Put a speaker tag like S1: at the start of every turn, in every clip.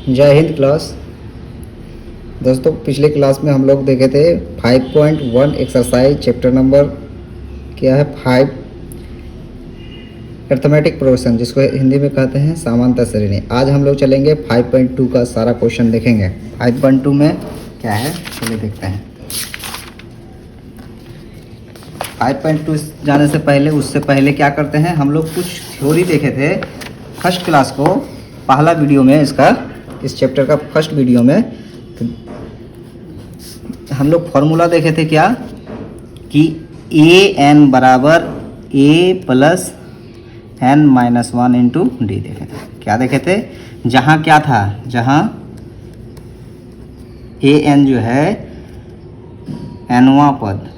S1: जय हिंद क्लास। दोस्तों पिछले क्लास में हम लोग देखे थे 5.1 एक्सरसाइज चैप्टर नंबर क्या है 5 अर्थमेटिक प्रोग्रेशन, जिसको हिंदी में कहते हैं समांतर श्रेणी। आज हम लोग चलेंगे 5.2 का सारा क्वेश्चन देखेंगे। 5.2 में क्या है चलिए देखते हैं। 5.2 जाने से पहले उससे पहले क्या करते हैं, हम लोग कुछ थ्योरी देखे थे फर्स्ट क्लास को, पहला वीडियो में इसका, इस चैप्टर का फर्स्ट वीडियो में। तो हम लोग फॉर्मूला देखे थे क्या कि ए एन बराबर A plus N minus 1 into D देखे थे। क्या देखे थे, जहाँ क्या था, जहाँ ए एन जो है एनवा पद,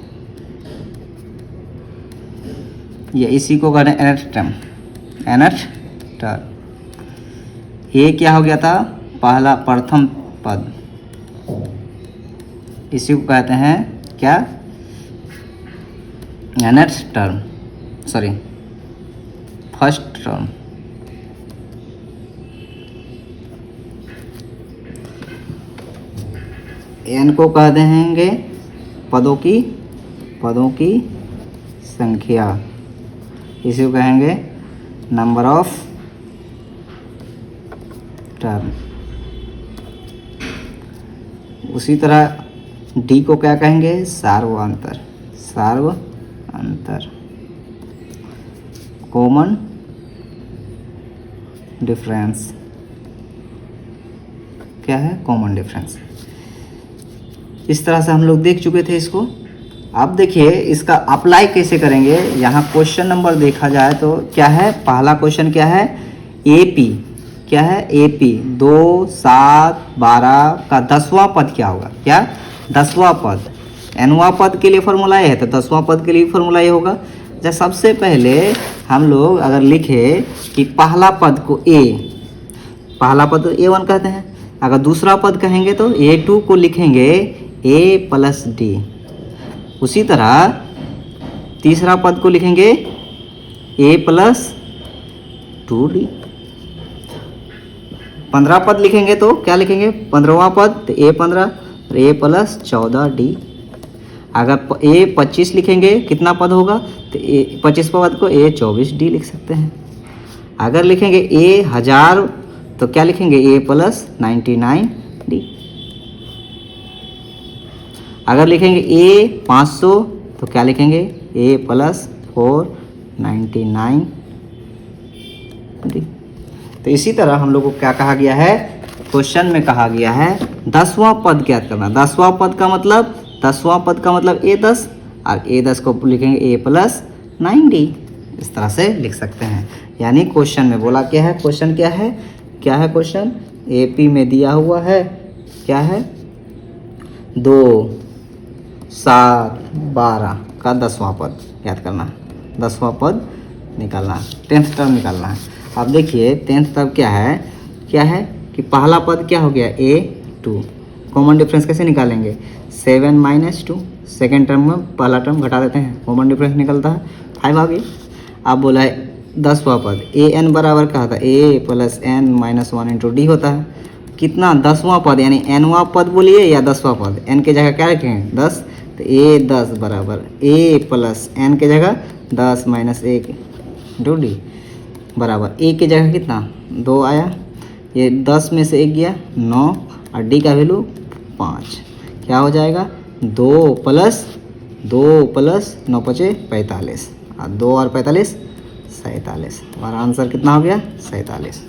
S1: ये इसी को कहते हैं nth टर्म, nth टर्म। ए क्या हो गया था, पहला प्रथम पद, इसी को कहते हैं क्या, nth term, sorry first term. N को कह देंगे पदों की संख्या, इसी को कहेंगे नंबर ऑफ टर्म। उसी तरह डी को क्या कहेंगे, सार्वअंतर, कॉमन डिफरेंस। क्या है, कॉमन डिफरेंस। इस तरह से हम लोग देख चुके थे इसको। अब देखिए इसका अप्लाई कैसे करेंगे। यहाँ क्वेश्चन नंबर देखा जाए तो क्या है, पहला क्वेश्चन क्या है, एपी, क्या है एपी 2, 7, 12 का 10वां पद क्या होगा, क्या 10वां पद। एनवां पद के लिए फॉर्मूला ये है तो 10वां पद के लिए फॉर्मूला ये होगा। जब सबसे पहले हम लोग अगर लिखे कि पहला पद को ए, पहला पद A1 कहते हैं, अगर दूसरा पद कहेंगे तो A2 को लिखेंगे A प्लस डी। उसी तरह तीसरा पद को लिखेंगे A प्लस 2D। 15 पद लिखेंगे तो क्या लिखेंगे, 15वां पद तो A15 और A प्लस 14D। अगर A25 लिखेंगे कितना पद होगा तो 25 पद को A24D लिख सकते हैं। अगर लिखेंगे A1000 तो क्या लिखेंगे A प्लस 99D। अगर लिखेंगे A500 तो क्या लिखेंगे A प्लस 499D। तो इसी तरह हम लोग को क्या कहा गया है, क्वेश्चन में कहा गया है 10वां पद ज्ञात करना। 10वां पद का मतलब A10 और A10 को लिखेंगे A प्लस 9D। इस तरह से लिख सकते हैं। यानी क्वेश्चन में बोला क्या है, क्वेश्चन क्या है क्वेश्चन AP में दिया हुआ है क्या है 2, 7, 12 का 10वां पद याद करना है, 10वां पद निकालना है, 10th टर्म निकालना है। अब देखिए 10th टर्म क्या है कि पहला पद क्या हो गया A2, कॉमन डिफरेंस कैसे निकालेंगे 7 माइनस 2, सेकेंड टर्म में पहला टर्म घटा देते हैं, कॉमन डिफरेंस निकलता है 5 आ गई। अब बोला है 10वां पद AN बराबर कहा था A plus N minus 1 into D होता है। कितना, 10वां पद यानी Nवां पद बोलिए या 10वां पद, N के जगह क्या रखेंगे 10, तो A10 बराबर A प्लस N के जगह 10 माइनस 1 इंटू डी बराबर A की जगह कितना 2 आया, ये 10 में से 1 गया 9 और डी का वैल्यू 5। क्या हो जाएगा 2 प्लस 9 5 45 और 2 और 45 47। हमारा आंसर कितना हो गया 47।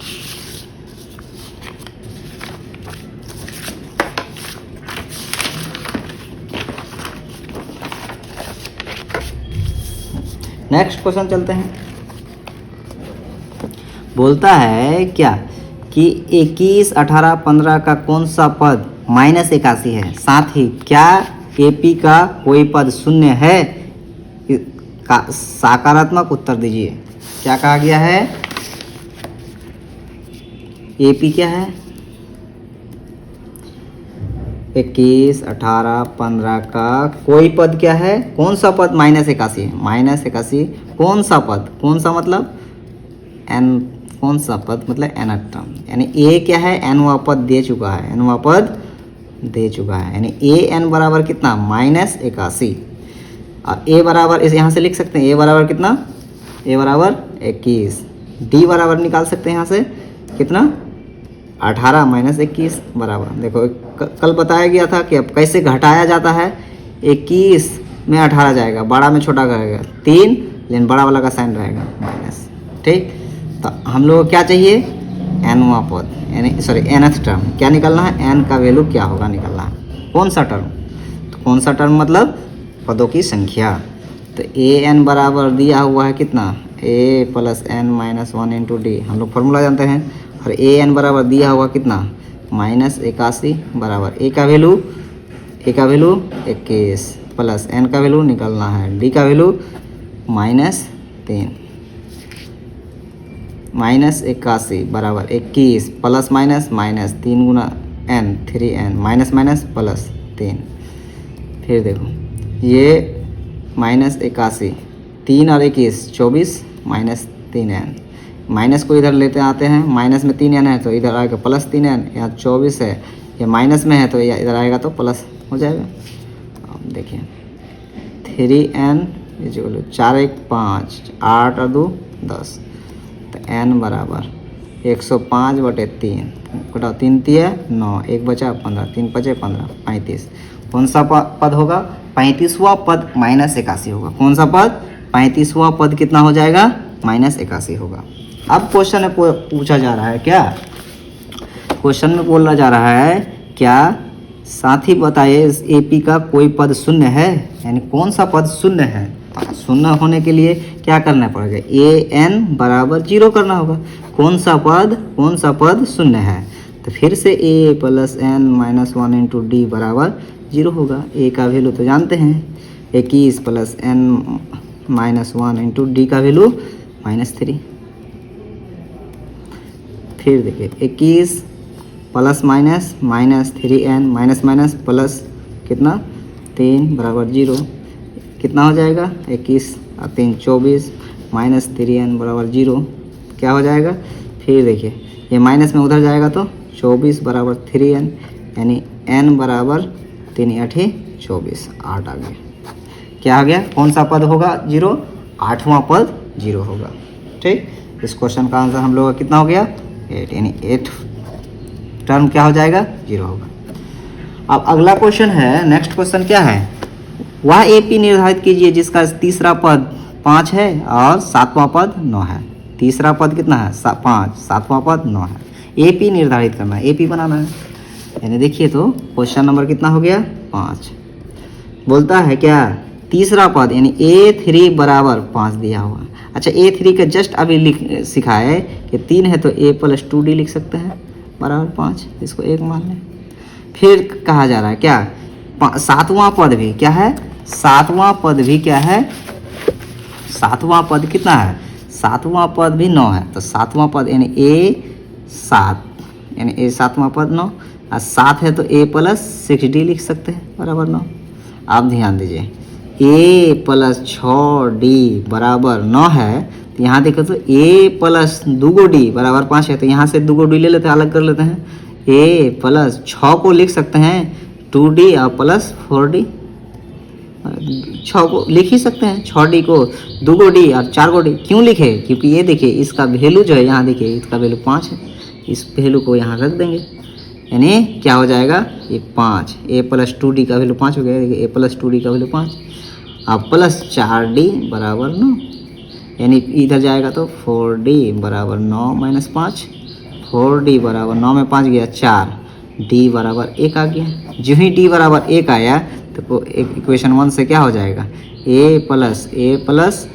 S1: नेक्स्ट क्वेश्चन चलते हैं। बोलता है क्या कि 21, 18, 15 का कौन सा पद -81 है, साथ ही क्या AP का कोई पद शून्य है, का सकारात्मक उत्तर दीजिए। क्या कहा गया है, AP क्या है 21, 18, 15 का कोई पद क्या है, कौन सा पद -81 है, -81 कौन सा पद, कौन सा मतलब N कौन सा पद मतलब nth टर्म, यानी a क्या है nवां पद दे चुका है, nवां पद दे चुका है, यानी a n बराबर कितना -81 और a बराबर इस यहाँ से लिख सकते हैं a बराबर कितना, a बराबर 21, d बराबर निकाल सकते हैं यहाँ से कितना 18 - 21 बराबर, देखो कल बताया गया था कि अब कैसे घटाया जाता है, 21 में 18 जाएगा, बड़ा में छोटा करेगा 3, लेकिन बड़ा वाला का साइन रहेगा माइनस, ठीक। तो हम लोग को क्या चाहिए nवां पद, यानी सॉरी nth टर्म क्या निकलना है, n का वैल्यू क्या होगा निकलना है, कौन सा टर्म, तो कौन सा टर्म मतलब पदों की संख्या। तो an बराबर दिया हुआ है कितना a + n - 1 × d, हम लोग फॉर्मूला जानते हैं, और an बराबर दिया हुआ कितना -81 बराबर a का वैल्यू 21 प्लस n का वैल्यू निकालना है, d का वैल्यू -3 -81 बराबर 21 प्लस माइनस माइनस 3 गुना n 3n minus minus plus 3, फिर देखो ये -81 3 और 21 24 -3n, माइनस को इधर लेते आते हैं, माइनस में 3n है तो इधर आएगा +3n, यहाँ 24 है ये माइनस में है तो इधर आएगा तो प्लस हो जाएगा। अब देखिए 3n = 4 1 5 8 और 2 10, तो n बराबर 105/3, घटाओ 3 × 9 1 बचा 15 3 × 5 = 15 35, कौन सा पद होगा 35वां पद -81 होगा, कौन सा पद 35वां पद कितना हो जाएगा -81 होगा। अब क्वेश्चन में पूछा जा रहा है, क्या क्वेश्चन में बोला जा रहा है क्या साथ ही बताइए इस AP का कोई पद शून्य है, यानी कौन सा पद शून्य है, शून्य होने के लिए क्या करना पड़ेगा an बराबर 0 करना होगा, कौन सा पद शून्य है, तो फिर से a + n - 1 × d बराबर 0 होगा, a का वैल्यू तो जानते हैं 21 + n - 1 × d का वैल्यू -3, फिर देखिए 21 plus minus -3n minus minus plus कितना 3 बराबर 0, कितना हो जाएगा 21 और 3 24 -3n बराबर 0 क्या हो जाएगा, फिर देखिए ये माइनस में उधर जाएगा तो 24 बराबर 3n, यानी n बराबर 3 × 8 = 24, 8 आ गया, क्या आ गया कौन सा पद होगा 0, 8वां पद 0 होगा, ठीक। इस क्वेश्चन का आंसर हम लोग का कितना हो गया 8, यानी 8 टर्म क्या हो जाएगा 0 होगा। अब अगला क्वेश्चन है, नेक्स्ट क्वेश्चन क्या है, वह AP निर्धारित कीजिए जिसका तीसरा पद 5 है और 7वां पद 9 है, तीसरा पद कितना है 5, 7वां पद 9 है, AP निर्धारित करना है, AP बनाना है, यानी देखिए तो क्वेश्चन नंबर कितना हो गया 5, बोलता है क्या तीसरा पद यानी A3 बराबर 5 दिया हुआ। अच्छा A3 का जस्ट अभी सिखा है कि 3 है तो A + 2D लिख सकते हैं बराबर 5, इसको 1 मान लें। फिर कहा जा रहा है क्या 7वां पद भी क्या है, 7वां पद भी क्या है, 7वां पद कितना है, 7वां पद भी 9 है, तो 7वां पद यानी A7 यानी A7वां पद 9 और 7 है तो A + 6D लिख सकते हैं बराबर 9। आप ध्यान दीजिए A + 6D बराबर 9 है, तो यहाँ देखो तो A + 2D बराबर 5 है, तो यहाँ से 2D ले लेते हैं, अलग कर लेते हैं, A + 6 को लिख सकते हैं 2D और प्लस 4D, 6 को लिख ही सकते हैं, 6D को 2D और 4D क्यों लिखे, क्योंकि ये देखिए इसका वैल्यू जो है यहाँ देखिए इसका वैल्यू 5 है, इस वैल्यू को यहाँ रख देंगे, यानी क्या हो जाएगा ये 5, A + 2D का वैल्यू 5 हो गया, देखिए A + 2D का वैल्यू 5 और प्लस 4D बराबर 9, यानी इधर जाएगा तो 4D बराबर 9 - 5, 4D बराबर 9 में 5 गया 4, D बराबर 1 आ गया। जो ही D बराबर 1 आया तो इक्वेशन 1 से क्या हो जाएगा A +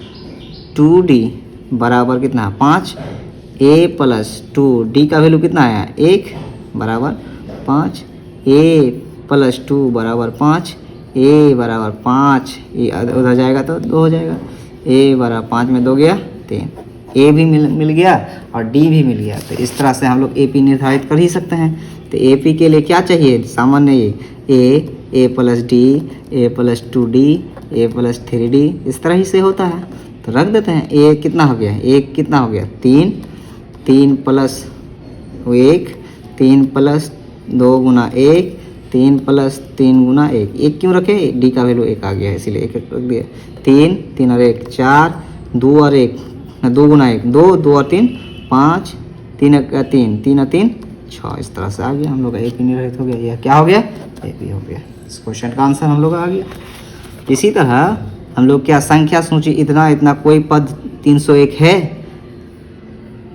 S1: 2D बराबर कितना 5, A + 2D का वैल्यू कितना आया 1 बराबर 5, A + 2 बराबर 5, A बराबर 5, ये उधर जाएगा तो 2 हो जाएगा, A बराबर 5 में 2 गया 3, A भी मिल गया और D भी मिल गया। तो इस तरह से हम लोग AP निर्धारित कर ही सकते हैं। तो AP के लिए क्या चाहिए सामान्य ये A + D, A + 2D, A + 3D इस तरह ही से होता है। तो रख देते हैं A कितना हो गया, A कितना हो गया 3, 3 प्लस 1, 3 प्लस 2 गुना 1, 3 प्लस 3 गुना 1। 1 क्यों रखे? डी का वैल्यू 1 आ गया है इसलिए 1 रख दिया। 3, 3 और 1 4, 2 और 1 2 गुना 1 2, 2 और 3 5, 3 और 3 3 और 3 6। इस तरह से आ गया हम लोग का एक भी निर्धारित हो गया। यह क्या हो गया? ए भी हो गया। इस क्वेश्चन का आंसर हम लोग का आ गया। इसी तरह हम लोग क्या संख्या सूची इतना इतना कोई पद 301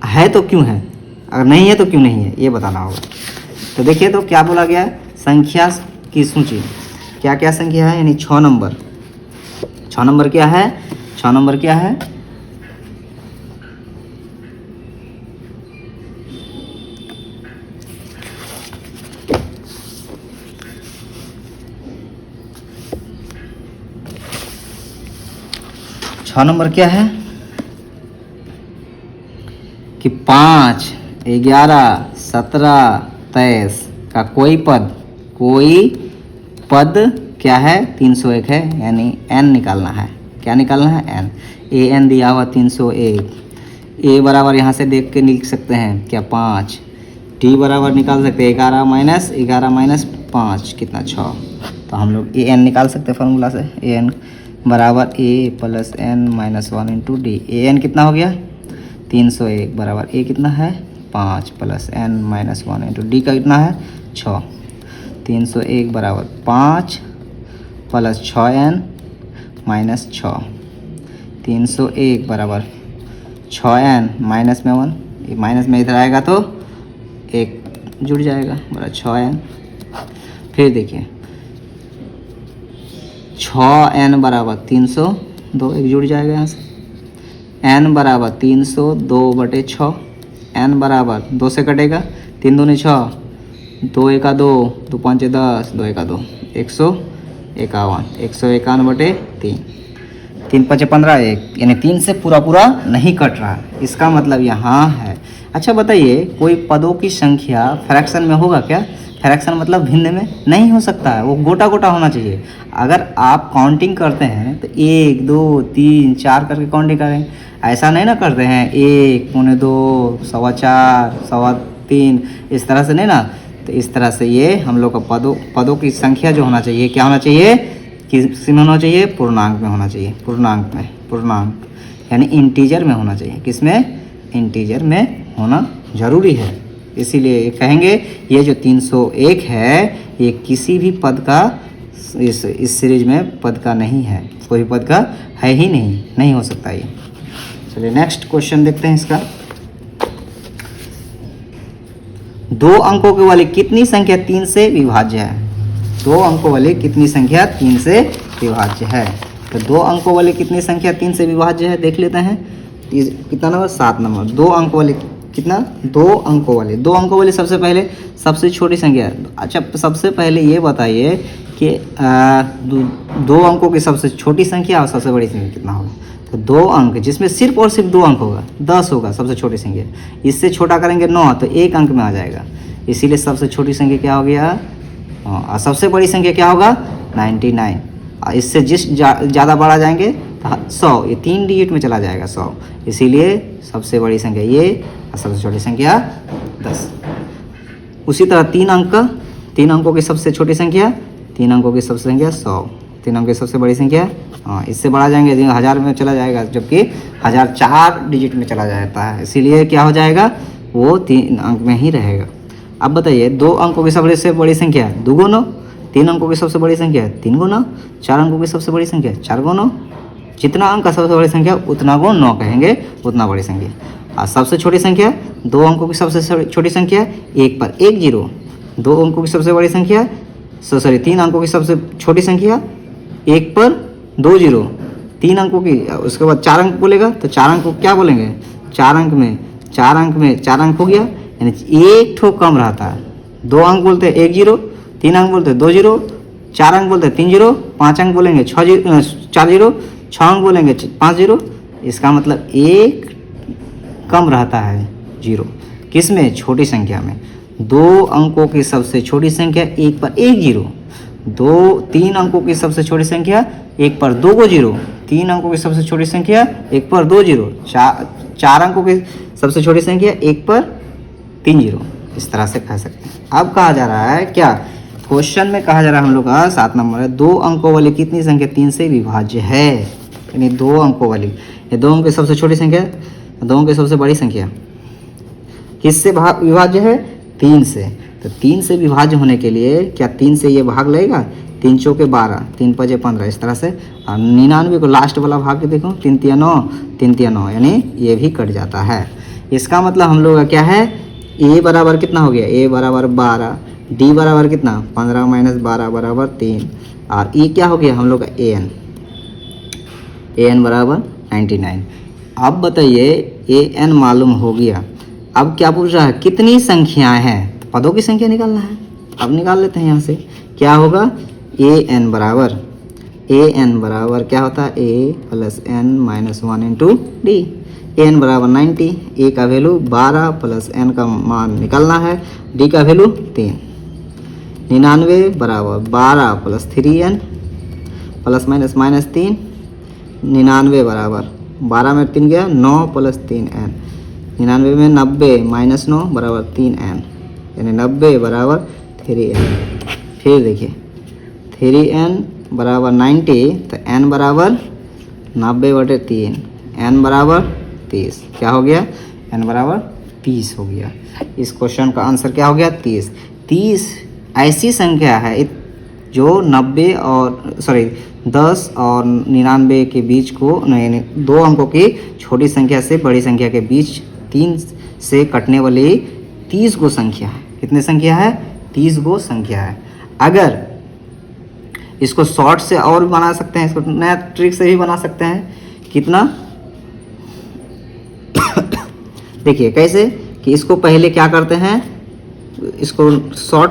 S1: है तो क्यों है, अगर नहीं है तो क्यों नहीं है, ये बताना होगा। तो देखिए तो क्या बोला गया है, संख्या की सूची क्या क्या संख्या है, यानी 6 नंबर। 6 नंबर क्या है? 6 नंबर क्या है? छः नंबर क्या है कि 5, 11, 17, 23 का कोई पद क्या है? 301 है, यानी n निकालना है। क्या निकालना है? n। an दिया हुआ 301। a बराबर यहाँ से देख के लिख सकते हैं क्या? 5। t बराबर निकाल सकते हैं 11 माइनस 5 कितना? 6। तो हम लोग an निकाल सकते हैं फॉर्मूला से। an बराबर a plus n minus 1 into D. an कितना हो गया? 301 बराबर a कितना है? 5 plus n minus 1 into D का कितना है? 6। 301 बराबर 5 प्लस 6n माइनस 6। 301 बराबर 6n माइनस में 1, माइनस में इधर आएगा तो 1 जुड़ जाएगा बराबर 6n। फिर देखिए 6n बराबर 302, 1 जुड़ जाएगा यहाँ से। n बराबर 302/6। n बराबर 2 से कटेगा, 3 दूनी 6, 2 एका 2, 2 5 10, 2 एका 2, 151, 151/3, 3 5 15, 1, यानी 3 से पूरा नहीं कट रहा। इसका मतलब यहाँ है। अच्छा बताइए, कोई पदों की संख्या फ्रैक्शन में होगा क्या? फ्रैक्शन मतलब भिन्न में नहीं हो सकता है, वो गोटा होना चाहिए। अगर आप काउंटिंग करते हैं तो 1 2 3 4 करके काउंटिंग करें, ऐसा नहीं ना करते हैं 1 पौने 2 सवा 4 सवा 3, इस तरह से नहीं ना। तो इस तरह से ये हम लोग का पदों की संख्या जो होना चाहिए, क्या होना चाहिए? किसमें होना चाहिए? पूर्णांक में होना चाहिए। पूर्णांक यानी इंटीजर में होना चाहिए। किसमें? इंटीजर में होना जरूरी है। इसीलिए कहेंगे ये जो 301 है ये किसी भी पद का इस सीरीज में पद का नहीं है, कोई पद का है ही नहीं हो सकता ये। चलिए नेक्स्ट क्वेश्चन देखते हैं इसका। 2 अंकों के वाली कितनी संख्या 3 से विभाज्य है? 2 अंकों वाली कितनी संख्या 3 से विभाज्य है? तो 2 अंकों वाली कितनी संख्या 3 से विभाज्य है देख लेते हैं। कितना नंबर? 7 नंबर। 2 अंकों वाली कितना? 2 अंकों वाली सबसे छोटी संख्या। अच्छा सबसे पहले ये बताइए कि 2 अंकों की सबसे छोटी संख्या और सबसे बड़ी संख्या कितना होगा? तो 2 अंक जिसमें सिर्फ और सिर्फ 2 अंक होगा, 10 होगा सबसे छोटी संख्या। इससे छोटा करेंगे 9 तो 1 अंक में आ जाएगा, इसीलिए सबसे छोटी संख्या क्या हो गया? और सबसे बड़ी संख्या क्या होगा? 99। और इससे ज़्यादा बढ़ा जाएंगे तो 100, ये 3 डिजिट में चला जाएगा 100, इसीलिए सबसे बड़ी संख्या ये और सबसे छोटी संख्या 10। उसी तरह 3 अंकों की सबसे छोटी संख्या, 3 अंकों की सबसे संख्या 100, 3 अंकों की सबसे बड़ी संख्या, इससे बढ़ा जाएंगे 1000 में चला जाएगा, जबकि 1000 4 डिजिट में चला जाता है, इसीलिए क्या हो जाएगा? वो 3 अंक में ही रहेगा। अब बताइए 2 अंकों की सबसे बड़ी संख्या 2 गुना 9, 3 अंकों की सबसे बड़ी संख्या 3 गुना 4 अंकों की सबसे बड़ी संख्या 4 गुना। जितना अंक का सबसे बड़ी संख्या उतना को 9 कहेंगे, उतना बड़ी संख्या। और सबसे छोटी संख्या 2 अंकों की सबसे छोटी संख्या 1 पर 1 0, 2 अंकों की सबसे बड़ी संख्या 3 अंकों की सबसे छोटी संख्या 1 पर 2 0, 3 अंकों की, उसके बाद 4 अंक बोलेगा तो 4 अंक को क्या बोलेंगे? 4 अंक में 4 अंक हो गया, यानी 1 ठो कम रहता है। 2 अंक बोलते हैं 1 0, 3 अंक बोलते हैं 2 0, 4 अंक बोलते हैं 3 0, 5 अंक बोलेंगे 4 0, 6 अंक बोलेंगे 5 0। इसका मतलब 1 कम रहता है 0, किसमें? छोटी संख्या में। 2 अंकों की सबसे छोटी संख्या 1 पर 1 0, 3 अंकों की सबसे छोटी संख्या 1 पर 2 0, 3 अंकों की सबसे छोटी संख्या 1 पर 2 0, 4 अंकों की सबसे छोटी संख्या 1 पर 3 जीरो, इस तरह से कह सकते हैं। अब कहा जा रहा है क्या, क्वेश्चन में कहा जा रहा है हम लोग का 7 नंबर है, 2 अंकों वाली कितनी संख्या 3 से विभाज्य है, यानी 2 अंकों वाली, ये 2 अंक की सबसे छोटी संख्या, 2 अंक की सबसे बड़ी संख्या किससे विभाज्य है, 3 से। तो 3 से विभाज्य होने के लिए क्या 3 से ये भाग लगेगा, 3 चौके 12, 3 पचे 15, इस तरह से। और 99 को लास्ट वाला भाग के देखो, 3 तिया 9, 3 तिया 9, यानी ये भी कट जाता है। इसका मतलब हम लोग का क्या है, a बराबर कितना हो गया, a बराबर 12, d बराबर कितना 15 माइनस 12 बराबर 3, और e क्या हो गया हम लोग का an बराबर 99। अब बताइए an मालूम हो गया, अब क्या पूछ रहा है, कितनी संख्याएं हैं, पदों की संख्या निकालना है। अब निकाल लेते हैं यहाँ से, क्या होगा, an बराबर क्या होता है, a plus n minus 1 into D, n बराबर 90, a का वैल्यू 12 प्लस n का मान निकालना है, d का वैल्यू 3, 99 बराबर 12 plus 3n plus minus minus 3, 99 बराबर 12 में 3 गया 9 प्लस 3n, 99 में 90 माइनस 9 बराबर 3n, यानी 90 बराबर 3n। फिर देखिए 3n बराबर 90, तो n बराबर 90/3, n बराबर 30, क्या हो गया, n बराबर 30 हो गया। इस क्वेश्चन का आंसर क्या हो गया, 30। 30 ऐसी संख्या है जो 90 और 10 और 99 के बीच को, नहीं 2 अंकों की छोटी संख्या से बड़ी संख्या के बीच 3 से कटने वाली 30 गो संख्या है। कितने संख्या है, 30 गो संख्या है। अगर इसको शॉर्ट से और भी बना सकते हैं, इसको नया ट्रिक से भी बना सकते हैं। कितना देखिए कैसे, कि इसको पहले क्या करते हैं, इसको शॉर्ट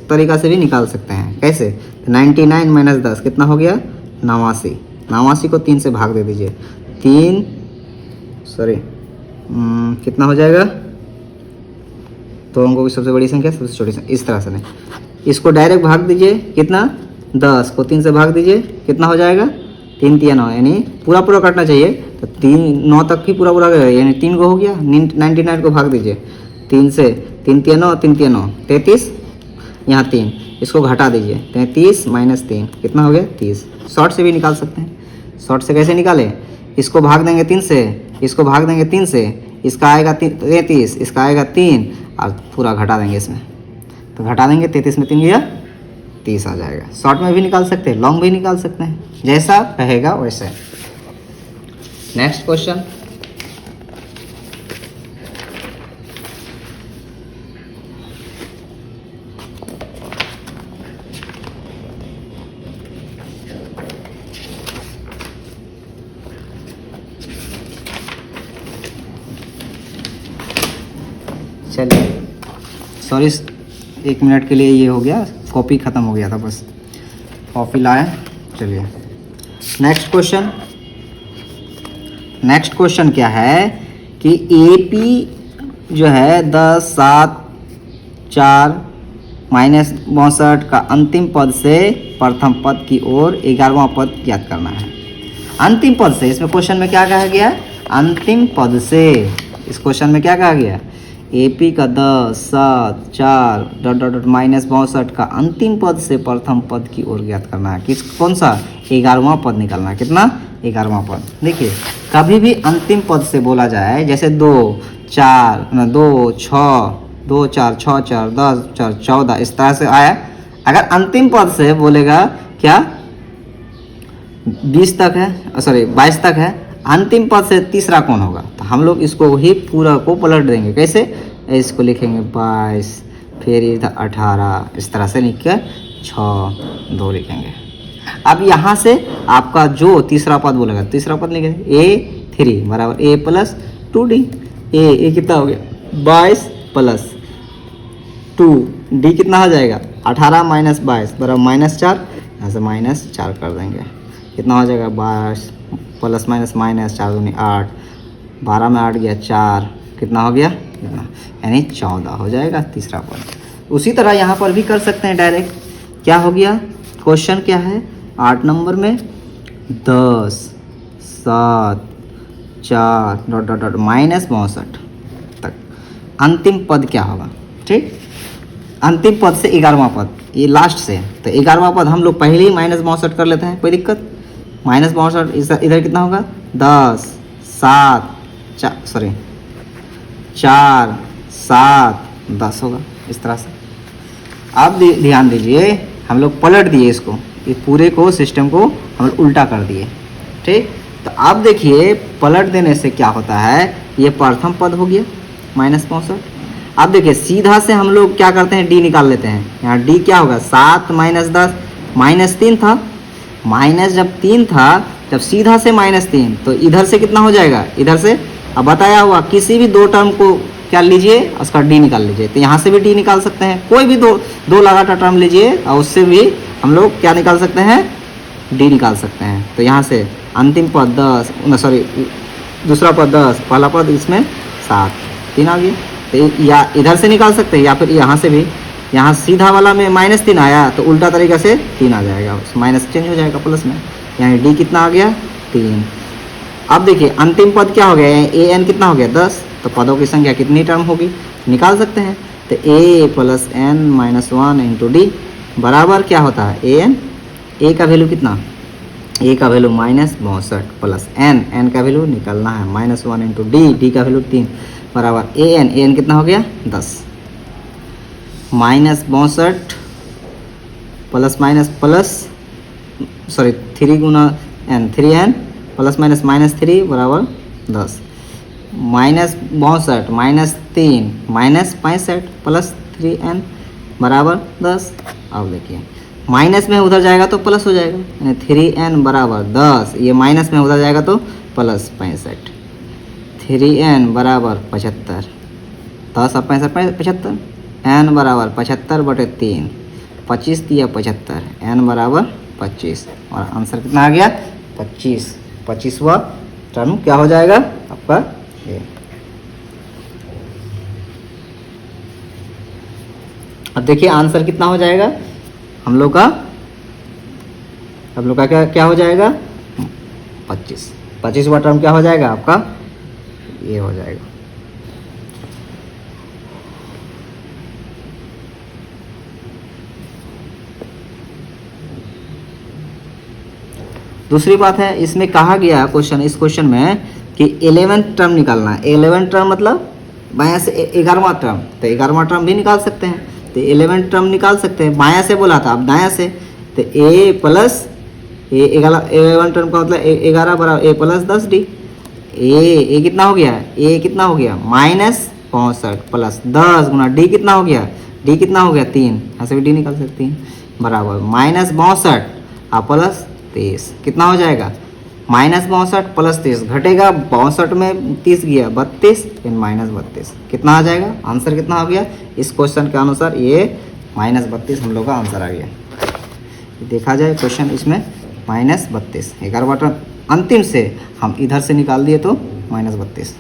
S1: तरीका से भी निकाल सकते हैं। कैसे, 99 माइनस 10 कितना हो गया, 89, 89 को 3 से भाग दे दीजिए, कितना हो जाएगा, 2 अंकों की सबसे बड़ी संख्या सबसे छोटी संख्या, इस तरह से नहीं, इसको डायरेक्ट भाग दीजिए, कितना 10 को 3 से भाग दीजिए, कितना हो जाएगा 3 तिया 9, यानी पूरा कटना चाहिए, तो 3 9 तक ही पूरा गया, यानी 3 को हो गया। 99 को भाग दीजिए 3 से, 3 तिया 9, 3 तिया 9 33, यहाँ 3, इसको घटा दीजिए, 33 माइनस 3 कितना हो गया 30। शॉर्ट से भी निकाल सकते हैं। शॉर्ट से कैसे निकालें, इसको भाग देंगे 3 से, इसको भाग देंगे 3 से, इसका आएगा 33, इसका आएगा 3, और पूरा घटा देंगे इसमें, तो घटा देंगे 33 में 3 गया 30 आ जाएगा। शॉर्ट में भी निकाल सकते हैं, लॉन्ग भी निकाल सकते हैं, जैसा कहेगा वैसे। नेक्स्ट क्वेश्चन, चलिए सॉरी 1 मिनट के लिए ये हो गया, कॉपी ख़त्म हो गया था, बस कॉपी लाए। चलिए नेक्स्ट क्वेश्चन क्या है कि AP जो है 10, 7, 4 माइनस 62 का अंतिम पद से प्रथम पद की ओर 11वां पद ज्ञात करना है। अंतिम पद से, इसमें क्वेश्चन में क्या कहा गया, अंतिम पद से। इस क्वेश्चन में क्या कहा गया, AP का 10, 7, 4 डॉट डॉट डॉट माइनस 62 का अंतिम पद से प्रथम पद की ओर ज्ञात करना है। कौन सा, 11वां पद निकालना है। कितना, 11वां पद। देखिए कभी भी अंतिम पद से बोला जाए, जैसे 2, 4, 2, 6, 2, 4, 6, 4, 10, 4, 14, इस तरह से आया। अगर अंतिम पद से बोलेगा क्या 20 तक है, 22 तक है, अंतिम पद से तीसरा कौन होगा, तो हम लोग इसको ही पूरा को पलट देंगे। कैसे, इसको लिखेंगे 22, फिर इधर 18, इस तरह से लिख कर 6, 2 लिखेंगे। अब यहाँ से आपका जो तीसरा पद बोलेगा, तीसरा पद लिखेंगे A3 बराबर A प्लस 2D। A कितना हो गया 22 प्लस 2D कितना हो जाएगा 18 माइनस 22 बराबर -4, यहाँ से -4 कर देंगे, कितना हो जाएगा 22 प्लस माइनस माइनस 4 दूनी 8, 12 में 8 गया 4, कितना हो गया इतना, यानी 14 हो जाएगा तीसरा पद। उसी तरह यहाँ पर भी कर सकते हैं डायरेक्ट। क्या हो गया, क्वेश्चन क्या है 8 नंबर में 10, 7, 4 डॉट डॉट डॉट माइनस 62, अंतिम पद क्या होगा। ठीक, अंतिम पद से 11वां पद, ये लास्ट से, तो 11वां पद हम लोग पहले ही -62 कर लेते हैं, कोई दिक्कत। -62 इधर कितना होगा 10 7 4 7 10 होगा, इस तरह से। अब ध्यान दीजिए, हम लोग पलट दिए इसको, इस पूरे को सिस्टम को हम लोग उल्टा कर दिए। ठीक, तो अब देखिए पलट देने से क्या होता है, ये प्रथम पद हो गया -62। अब देखिए सीधा से हम लोग क्या करते हैं, डी निकाल लेते हैं। यहाँ डी क्या होगा 7 - 10 -3 था, माइनस जब 3 था जब सीधा से -3, तो इधर से कितना हो जाएगा, इधर से अब बताया हुआ किसी भी दो टर्म को क्या लीजिए, उसका डी निकाल लीजिए। तो यहाँ से भी डी निकाल सकते हैं, कोई भी दो लगातार टर्म लीजिए और उससे भी हम लोग क्या निकाल सकते हैं, डी निकाल सकते हैं। तो यहाँ से अंतिम पद 10, दूसरा पद 10, पहला पद इसमें 7, 3 आ गया। तो या इधर से निकाल सकते हैं या फिर यहाँ से भी, यहाँ सीधा वाला में -3 आया तो उल्टा तरीका से 3 आ जाएगा, माइनस चेंज हो जाएगा प्लस में। यहाँ डी कितना आ गया 3। अब देखिए अंतिम पद क्या हो गया, ए एन कितना हो गया 10, तो पदों की संख्या कितनी टर्म होगी निकाल सकते हैं। तो a + n - 1 × d बराबर क्या होता है, ए एन, ए का वैल्यू कितना, ए का वैल्यू -62 प्लस n का वैल्यू निकालना है -1 × d, d का वैल्यू 3 बराबर ए एन कितना हो गया 10, -62 प्लस 3 गुना n, 3n प्लस -3 बराबर 10, -62 -3 -65 प्लस 3n बराबर 10। अब देखिए माइनस में उधर जाएगा तो प्लस हो जाएगा, यानी 3n बराबर 10, ये माइनस में उधर जाएगा तो प्लस 65, 3n बराबर 75, 10 और 65 75, n बराबर 75/3, 25 दिया 75, n बराबर 25, और आंसर कितना आ गया 25, 25वां टर्म क्या हो जाएगा आपका ये। अब देखिए आंसर कितना हो जाएगा हम लोग का क्या हो जाएगा 25, 25वां टर्म क्या हो जाएगा आपका ये हो जाएगा। दूसरी बात है, इसमें कहा गया इस क्वेश्चन में कि 11th टर्म निकालना है। 11th टर्म मतलब बायां से 11वां टर्म, तो 11वां टर्म भी निकाल सकते हैं, तो 11th टर्म निकाल सकते हैं। बायां से बोला था, अब दायां से, तो a प्लस 11 टर्म का मतलब 11 बराबर a + 10d, a कितना हो गया, a कितना हो गया -65 प्लस 10 गुना d कितना हो गया, d कितना हो गया 3, यहाँ से भी d निकाल सकते हैं, बराबर -62 और प्लस 23 कितना हो जाएगा -62 प्लस 23 घटेगा, 62 में 30 गया 32, फिर -32 कितना आ जाएगा, आंसर कितना हो गया इस क्वेश्चन के अनुसार ये -32 हम लोग का आंसर आ गया। देखा जाए क्वेश्चन इसमें -32, 11वां टर्म अंतिम से हम इधर से निकाल दिए तो -32।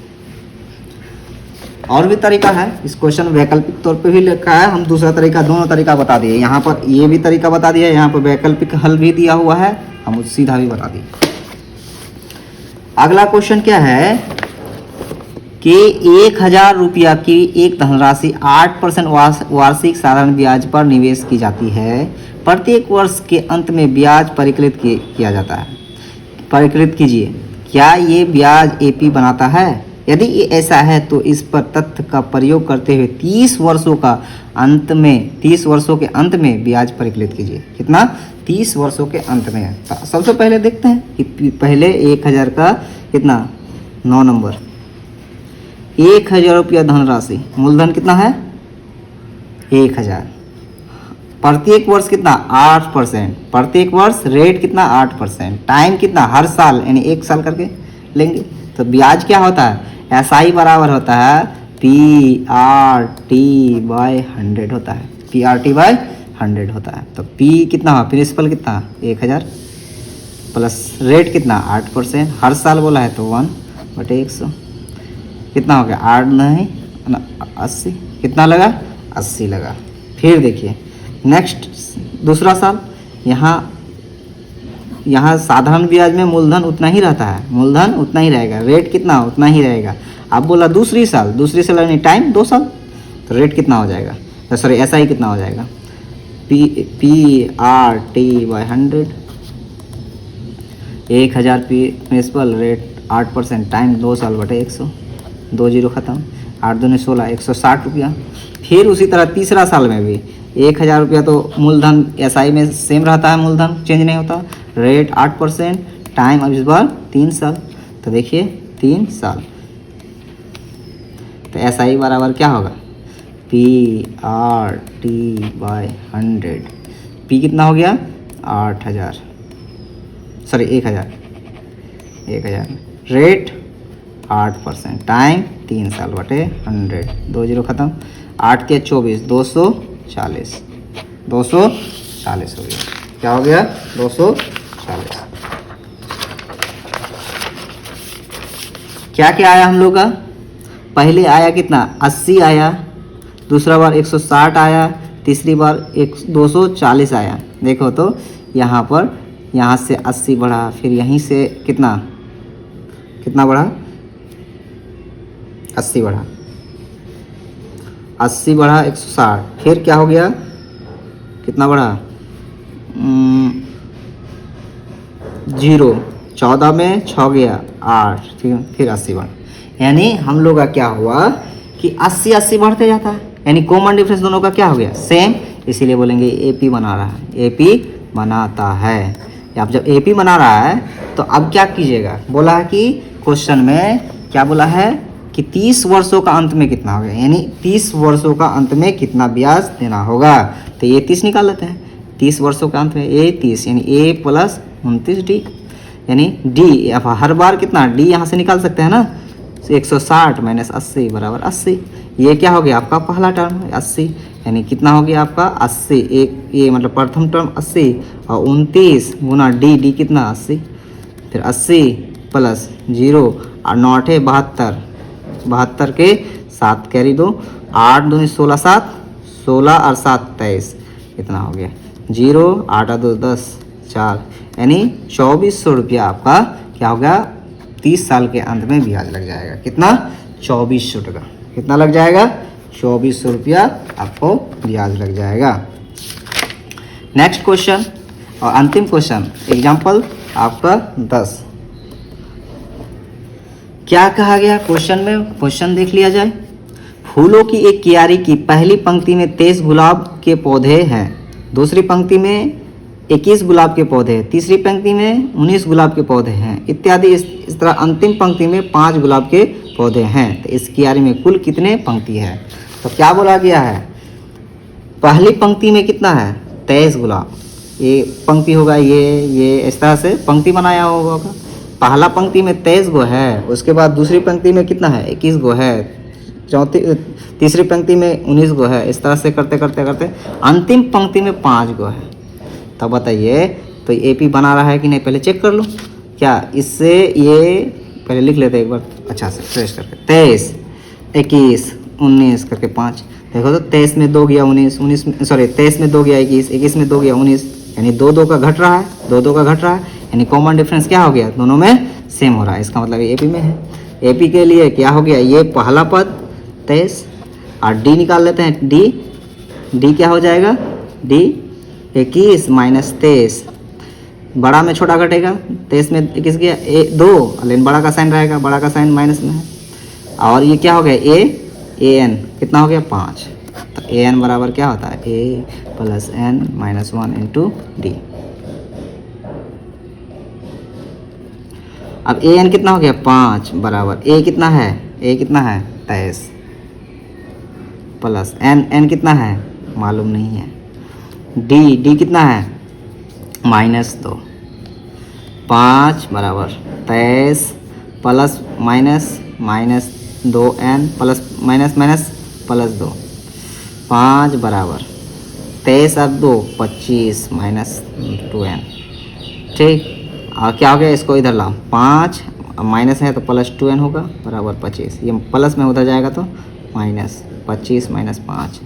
S1: और भी तरीका है इस क्वेश्चन, वैकल्पिक तौर पे भी लिखा है, हम दूसरा तरीका, दोनों तरीका बता दिए। यहाँ पर ये भी तरीका बता दिया, यहाँ पर वैकल्पिक हल भी दिया हुआ है, हम सीधा भी बता दिए। अगला क्वेश्चन क्या है कि 1000 रुपया की एक धनराशि 8% वार्षिक साधारण ब्याज पर निवेश की जाती है। प्रत्येक वर्ष के अंत में ब्याज परिकलित किया जाता है। परिकलित कीजिए, क्या ये ब्याज एपी बनाता है? यदि ये ऐसा है तो इस पर तथ्य का प्रयोग करते हुए 30 वर्षों के अंत में ब्याज परिकलित कीजिए। कितना? 30 वर्षों के अंत में है। तो सबसे पहले देखते हैं कि पहले 1000 का कितना 9 नंबर 1000 रुपया धनराशि, मूलधन कितना है 1000, प्रत्येक वर्ष कितना 8%, प्रत्येक वर्ष रेट कितना 8%, टाइम कितना हर साल यानी 1 साल करके लेंगे। तो ब्याज क्या होता है, एसआई बराबर होता है PRT/100 होता है, PRT/100 होता है। तो P कितना हुआ, प्रिंसिपल कितना 1000 प्लस रेट कितना 8%, हर साल बोला है तो 1/100 कितना हो गया 8 नहीं 80, कितना लगा 80 लगा। फिर देखिए नेक्स्ट दूसरा साल, यहाँ साधारण ब्याज में मूलधन उतना ही रहता है, मूलधन उतना ही रहेगा, रेट कितना उतना ही रहेगा, अब बोला दूसरी साल यानी टाइम 2 साल, तो रेट कितना हो जाएगा, सॉरी SI कितना हो जाएगा, PRT/100, 1000 प्रिंसिपल रेट 8%, टाइम 2 साल बटे 100, 2 जीरो ख़त्म, 8 दूनी 16, 160 रुपया। फिर उसी तरह तीसरा साल में भी 1000 रुपया तो मूलधन SI में सेम रहता है, मूलधन चेंज नहीं होता, रेट 8%, टाइम अब इस बार 3 साल, तो देखिए 3 साल, तो SI बराबर क्या होगा, PRT/100, P कितना हो गया 8000, सॉरी 1000, रेट 8%, टाइम 3 साल बटे 100, 2 जीरो ख़त्म, 8 के 24, 240 हो गया, क्या हो गया 240। क्या क्या आया हम लोग का, पहले आया कितना 80 आया, दूसरा बार 160 आया, तीसरी बार 240 आया। देखो तो यहाँ पर, यहाँ से 80 बढ़ा, फिर यहीं से कितना बढ़ा, 80 बढ़ा, 80 बढ़ा 160, फिर क्या हो गया, कितना बढ़ा 0, 14 में 6 गया 8, फिर 80 बढ़ा, यानी हम लोग का क्या हुआ कि 80 बढ़ते जाता है, यानी कॉमन डिफरेंस दोनों का क्या हो गया सेम, इसीलिए बोलेंगे AP बना रहा है, AP बनाता है। अब जब AP बना रहा है तो अब क्या कीजिएगा, बोला है कि क्वेश्चन में क्या बोला है कि 30 वर्षों का अंत में कितना होगा, यानी 30 वर्षों का अंत में कितना ब्याज देना होगा, तो ये 30 निकाल लेते हैं, 30 वर्षों का अंत में A 30, यानी A + 29D, यानी D, अब हर बार कितना D यहाँ से निकाल सकते हैं ना, 160 - 80 = 80, ये क्या हो गया आपका पहला टर्म 80, यानी कितना हो गया आपका 80, एक ये मतलब प्रथम टर्म 80 और 29 गुना D कितना 80, फिर 80 + 0 और 9 × 72, 72 के 7 कैरी दो, 8 दूनी 16, 7 16 और 7 23, इतना हो गया 0, 8 और 2 10 4, यानी 2400 रुपया आपका क्या हो गया 30 साल के अंत में ब्याज लग जाएगा, कितना 2400 टका, कितना लग जाएगा 2400 रुपया आपको ब्याज लग जाएगा। नेक्स्ट क्वेश्चन और अंतिम क्वेश्चन, एग्जाम्पल आपका 10, क्या कहा गया क्वेश्चन में, क्वेश्चन देख लिया जाए। फूलों की एक क्यारी की पहली पंक्ति में 23 गुलाब के पौधे हैं, दूसरी पंक्ति में 21 गुलाब के पौधे हैं, तीसरी पंक्ति में 19 गुलाब के पौधे हैं इत्यादि, इस तरह अंतिम पंक्ति में 5 गुलाब के पौधे हैं, तो इस क्यारी में कुल कितने पंक्ति है। तो क्या बोला गया है, पहली पंक्ति में कितना है 23 गुलाब, ये पंक्ति होगा, ये इस तरह से पंक्ति बनाया होगा, पहला पंक्ति में 23 गो है, उसके बाद दूसरी पंक्ति में कितना है 21 गो है, तीसरी पंक्ति में 19 गो है, इस तरह से करते करते करते अंतिम पंक्ति में 5 गो है। तब बताइए तो AP बना रहा है कि नहीं, पहले चेक कर लो क्या, इससे ये पहले लिख लेते हैं एक बार अच्छा से फ्रेश करके, 23 21 19 करके 5, देखो तो 23 में 2 गया 19, 23 में 2 गया 21, 21 में 2 गया 19, यानी 2 का घट रहा है, 2 का घट रहा है, यानी कॉमन डिफरेंस क्या हो गया, दोनों में सेम हो रहा है, इसका मतलब AP में है। AP के लिए क्या हो गया, ये पहला पद 23 और D निकाल लेते हैं, D क्या हो जाएगा, D 21 - 23, बड़ा में छोटा घटेगा, 23 में 21 गया 2, लेकिन बड़ा का साइन रहेगा, बड़ा का साइन माइनस में है, और ये क्या हो गया AN कितना हो गया 5, तो AN बराबर क्या होता है A + N - 1 × D। अब AN कितना हो गया 5 बराबर A कितना है 23 प्लस N कितना है मालूम नहीं है, D कितना है -2, 5 बराबर 23 plus minus 2N plus minus plus 2, 5 बराबर 23 और 2 25 - 2N, ठीक। और क्या हो गया, इसको इधर लाओ, 5 माइनस है तो प्लस 2N होगा बराबर 25, ये प्लस में उधर जाएगा तो -25 - 5,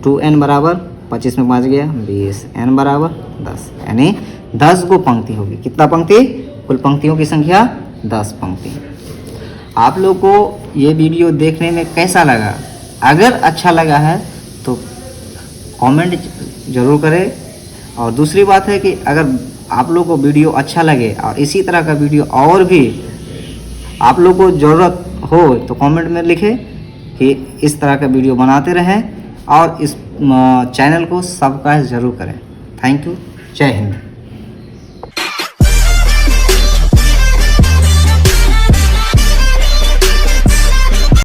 S1: 2N बराबर 25 में 5 गया 20, N बराबर 10, यानी 10 गो पंक्ति होगी, कितना पंक्ति, कुल पंक्तियों की संख्या 10 पंक्ति। आप लोग को ये वीडियो देखने में कैसा लगा। अगर अच्छा लगा है तो कमेंट ज़रूर करें। और दूसरी बात है कि अगर आप लोग को वीडियो अच्छा लगे और इसी तरह का वीडियो और भी आप लोग को ज़रूरत हो तो कमेंट में लिखें कि इस तरह का वीडियो बनाते रहें और इस चैनल को सब्सक्राइब ज़रूर करें। Thank you. जय हिंद।